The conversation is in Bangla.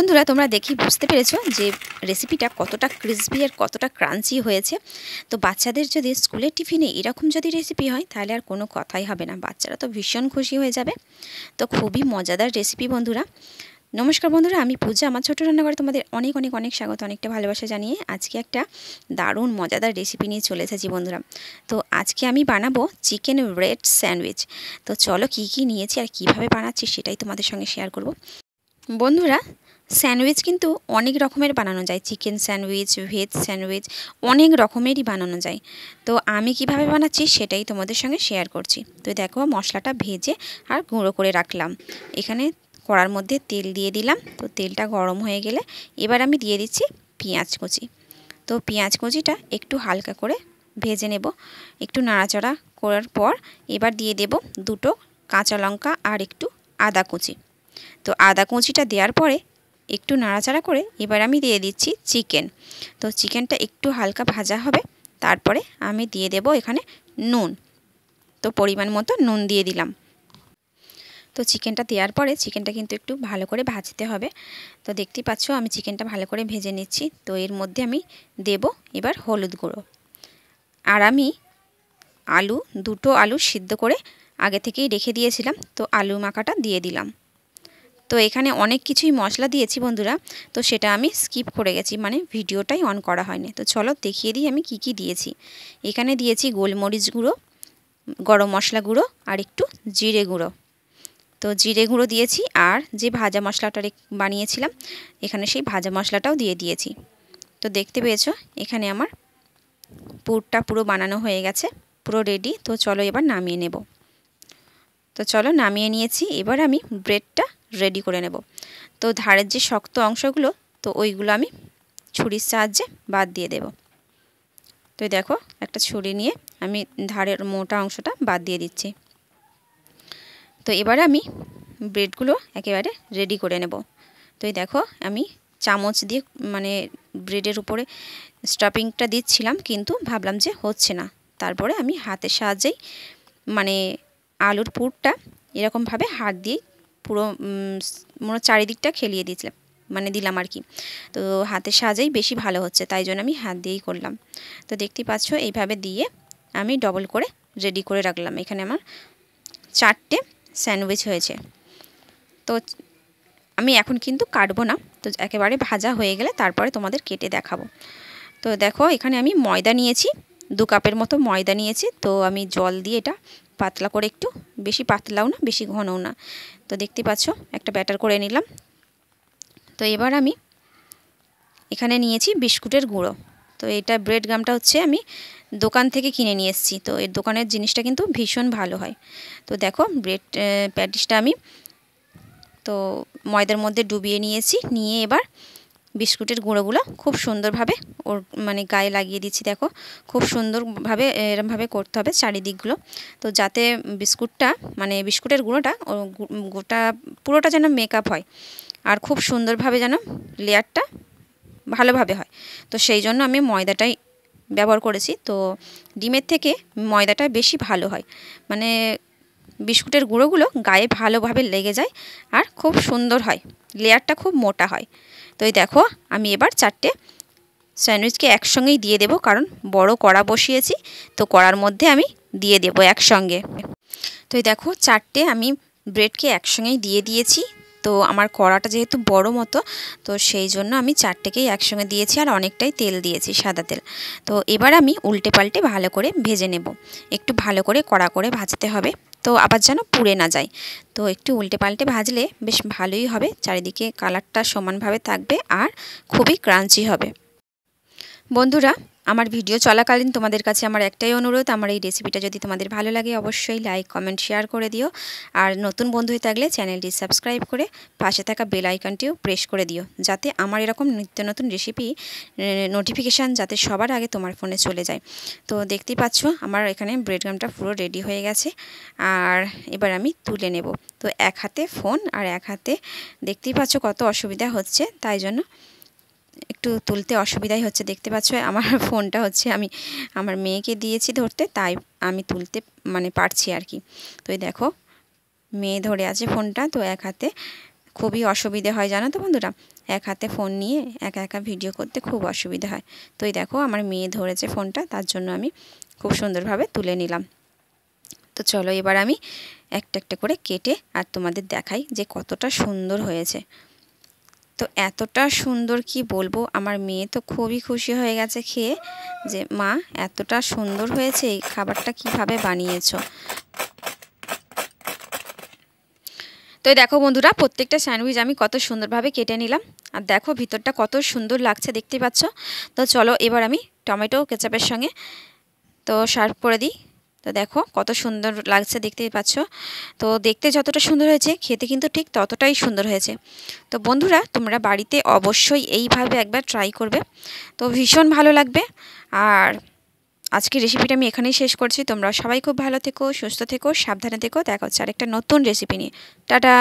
বন্ধুরা তোমরা দেখি বুঝতে পেরেছো যে রেসিপিটা কতটা ক্রিসপি আর কতটা ক্রাঞ্চি হয়েছে। তো বাচ্চাদের যদি স্কুলের টিফিনে এরকম যদি রেসিপি হয় তাহলে আর কোনো কথাই হবে না, বাচ্চারা তো ভীষণ খুশি হয়ে যাবে। তো খুবই মজাদার রেসিপি বন্ধুরা। নমস্কার বন্ধুরা, আমি পূজা, আমার ছোটো রান্নাঘরে তোমাদের অনেক অনেক অনেক স্বাগত, অনেকটা ভালোবাসা জানিয়ে আজকে একটা দারুণ মজাদার রেসিপি নিয়ে চলে এসেছি বন্ধুরা। তো আজকে আমি বানাবো চিকেন ব্রেড স্যান্ডউইচ। তো চলো কী কী নিয়েছি আর কীভাবে বানাচ্ছি সেটাই তোমাদের সঙ্গে শেয়ার করব বন্ধুরা। স্যান্ডউইচ কিন্তু অনেক রকমের বানানো যায়, চিকেন স্যান্ডউইচ, ভেজ স্যান্ডউইচ, অনেক রকমেরই বানানো যায়। তো আমি কিভাবে বানাচ্ছি সেটাই তোমাদের সঙ্গে শেয়ার করছি। তো দেখো মশলাটা ভেজে আর গুঁড়ো করে রাখলাম। এখানে কড়ার মধ্যে তেল দিয়ে দিলাম। তো তেলটা গরম হয়ে গেলে এবার আমি দিয়ে দিচ্ছি পেঁয়াজ কুচি। তো পেঁয়াজ কুচিটা একটু হালকা করে ভেজে নেব। একটু নাড়াচাড়া করার পর এবার দিয়ে দেব দুটো কাঁচা লঙ্কা আর একটু আদা কুচি। তো আদা কুচিটা দেওয়ার পরে একটু নাড়াচাড়া করে এবার আমি দিয়ে দিচ্ছি চিকেন। তো চিকেনটা একটু হালকা ভাজা হবে, তারপরে আমি দিয়ে দেব এখানে নুন। তো পরিমাণ মতো নুন দিয়ে দিলাম। তো চিকেনটা দেওয়ার পরে চিকেনটা কিন্তু একটু ভালো করে ভাজতে হবে। তো দেখতেই পাচ্ছ আমি চিকেনটা ভালো করে ভেজে নিচ্ছি। তো এর মধ্যে আমি দেব এবার হলুদ গুঁড়ো। আর আমি দুটো আলু সিদ্ধ করে আগে থেকেই রেখে দিয়েছিলাম, তো আলু মাখাটা দিয়ে দিলাম। তো এখানে অনেক কিছুই মশলা দিয়েছি বন্ধুরা, তো সেটা আমি স্কিপ করে গেছি, মানে ভিডিওটাই অন করা হয়নি। তো চলো দেখিয়ে দিই আমি কি কি দিয়েছি। এখানে দিয়েছি গোলমরিচ গুঁড়ো, গরম মশলা গুঁড়ো আর একটু জিরে গুঁড়ো। তো জিরে গুঁড়ো দিয়েছি, আর যে ভাজা মশলাটা বানিয়েছিলাম এখানে সেই ভাজা মশলাটাও দিয়ে দিয়েছি। তো দেখতে পেয়েছো এখানে আমার পুরটা পুরো বানানো হয়ে গেছে, পুরো রেডি। তো চলো এবার নামিয়ে নেব। তো চলো নামিয়ে নিয়েছি, এবার আমি ব্রেডটা রেডি করে নেব। তো ধারের যে শক্ত অংশগুলো, তো ওইগুলো আমি ছুরির সাহায্যে বাদ দিয়ে দেব। তো দেখো একটা ছুরি নিয়ে আমি ধারের মোটা অংশটা বাদ দিয়ে দিচ্ছি। তো এবার আমি ব্রেডগুলো একেবারে রেডি করে নেব। তো দেখো আমি চামচ দিয়ে মানে ব্রেডের উপরে স্টাফিংটা দিচ্ছিলাম, কিন্তু ভাবলাম যে হচ্ছে না। তারপরে আমি হাতের সাহায্যেই মানে আলুর পুরটা এরকমভাবে হাত দিয়ে পুরো চারিদিকটা খেলিয়ে দিলাম আর কি। তো হাতের সাহায্যেই বেশি ভালো হচ্ছে, তাই জন্য আমি হাত দিয়েই করলাম। তো দেখতেই পাচ্ছ এইভাবে দিয়ে আমি ডবল করে রেডি করে রাখলাম। এখানে আমার 4টে স্যান্ডউইচ হয়েছে। তো আমি এখন কিন্তু কাটবো না, তো একেবারে ভাজা হয়ে গেলে তারপরে তোমাদের কেটে দেখাবো। তো দেখো এখানে আমি ময়দা নিয়েছি, 2 কাপের মতো ময়দা নিয়েছি। তো আমি জল দিয়ে এটা পাতলা করে, একটু বেশি পাতলাও না বেশি ঘনও না, তো দেখতে পাচ্ছ একটা ব্যাটার করে নিলাম। তো এবার আমি এখানে নিয়েছি বিস্কুটের গুঁড়ো। তো এটা ব্রেড গামটা হচ্ছে আমি দোকান থেকে কিনে নিয়ে এসেছি। তো এর দোকানের জিনিসটা কিন্তু ভীষণ ভালো হয়। তো দেখো ব্রেড প্যাটিসটা আমি তো ময়দার মধ্যে ডুবিয়ে নিয়েছি, নিয়ে এবার বিস্কুটের গুঁড়োগুলো খুব সুন্দরভাবে ওর মানে গায়ে লাগিয়ে দিচ্ছি। দেখো খুব সুন্দরভাবে এরমভাবে করতে হবে চারিদিকগুলো, তো যাতে বিস্কুটের গুঁড়োটা পুরোটা যেন মেকআপ হয় আর খুব সুন্দরভাবে যেন লেয়ারটা ভালোভাবে হয়। তো সেই জন্য আমি ময়দাটাই ব্যবহার করেছি। তো ডিমের থেকে ময়দাটা বেশি ভালো হয়, মানে বিস্কুটের গুঁড়োগুলো গায়ে ভালোভাবে লেগে যায় আর খুব সুন্দর হয়, লেয়ারটা খুব মোটা হয়। তো এই দেখো আমি এবার 4টে স্যান্ডউইচকে একসঙ্গেই দিয়ে দেব, কারণ বড় কড়া বসিয়েছি, তো কড়ার মধ্যে আমি দিয়ে দেব একসঙ্গে। তো এই দেখো 4টে আমি ব্রেডকে একসঙ্গেই দিয়ে দিয়েছি। তো আমার কড়াটা যেহেতু বড় মতো, তো সেই জন্য আমি 4টেকেই একসঙ্গে দিয়েছি, আর অনেকটাই তেল দিয়েছি, সাদা তেল। তো এবার আমি উল্টে পাল্টে ভালো করে ভেজে নেব। একটু ভালো করে কড়া করে ভাজতে হবে, তো আবার যেন পুড়ে না যায়। তো একটু উল্টে পাল্টে ভাজলে বেশ ভালোই হবে, চারিদিকে কালারটা সমানভাবে থাকবে আর খুবই ক্রাঞ্চি হবে। বন্ধুরা আমার ভিডিও চলাকালীন তোমাদের কাছে আমার একটাই অনুরোধ, আমার এই রেসিপিটা যদি তোমাদের ভালো লাগে অবশ্যই লাইক কমেন্ট শেয়ার করে দিও। আর নতুন বন্ধু হয়ে থাকলে চ্যানেলটি সাবস্ক্রাইব করে পাশে থাকা বেল আইকনটিও প্রেস করে দিও, যাতে আমার এরকম নিত্য নতুন রেসিপি নোটিফিকেশান যাতে সবার আগে তোমার ফোনে চলে যায়। তো দেখতেই পাচ্ছ আমার এখানে ব্রেড গামটা পুরো রেডি হয়ে গেছে, আর এবার আমি তুলে নেব। তো এক হাতে ফোন আর এক হাতে দেখতেই পাচ্ছ কত অসুবিধা হচ্ছে, তাই জন্য একটু তুলতে অসুবিধাই হচ্ছে। দেখতে পাচ্ছ আমার ফোনটা হচ্ছে আমি আমার মেয়েকে দিয়েছি ধরতে, তাই আমি তুলতে পারছি আর কি। তো এই দেখো মেয়ে ধরে আছে ফোনটা, তো এক হাতে খুবই অসুবিধে হয় জানো তো বন্ধুরা। এক হাতে ফোন নিয়ে একা একা ভিডিও করতে খুব অসুবিধা হয়। তো এই দেখো আমার মেয়ে ধরেছে ফোনটা, তার জন্য আমি খুব সুন্দরভাবে তুলে নিলাম। তো চলো এবার আমি একটা একটা করে কেটে আর তোমাদের দেখাই যে কতটা সুন্দর হয়েছে। তো এতটা সুন্দর কি বলবো, আমার মেয়ে তো খুবই খুশি হয়ে গেছে খেয়ে, যে মা এতটা সুন্দর হয়েছে, এই খাবারটা কিভাবে বানিয়েছো। তো দেখো বন্ধুরা, প্রত্যেকটা স্যান্ডউইচ আমি কত সুন্দরভাবে কেটে নিলাম, আর দেখো ভিতরটা কত সুন্দর লাগছে দেখতে পাচ্ছ। তো চলো এবার আমি টমেটো কেচাপের সঙ্গে তো সার্ভ করে দিই। তো দেখো কত সুন্দর লাগছে দেখতেই পাচ্ছ। তো দেখতে যতটা সুন্দর হয়েছে, খেতে কিন্তু ঠিক ততটাই সুন্দর হয়েছে। তো বন্ধুরা, তোমরা বাড়িতে অবশ্যই এইভাবে একবার ট্রাই করবে, তো ভীষণ ভালো লাগবে। আর আজকের রেসিপিটা আমি এখানেই শেষ করছি। তোমরা সবাই খুব ভালো থেকো, সুস্থ থেকো, সাবধানে থেকো। দেখা হচ্ছে আরেকটা নতুন রেসিপি নিয়ে। টাটা।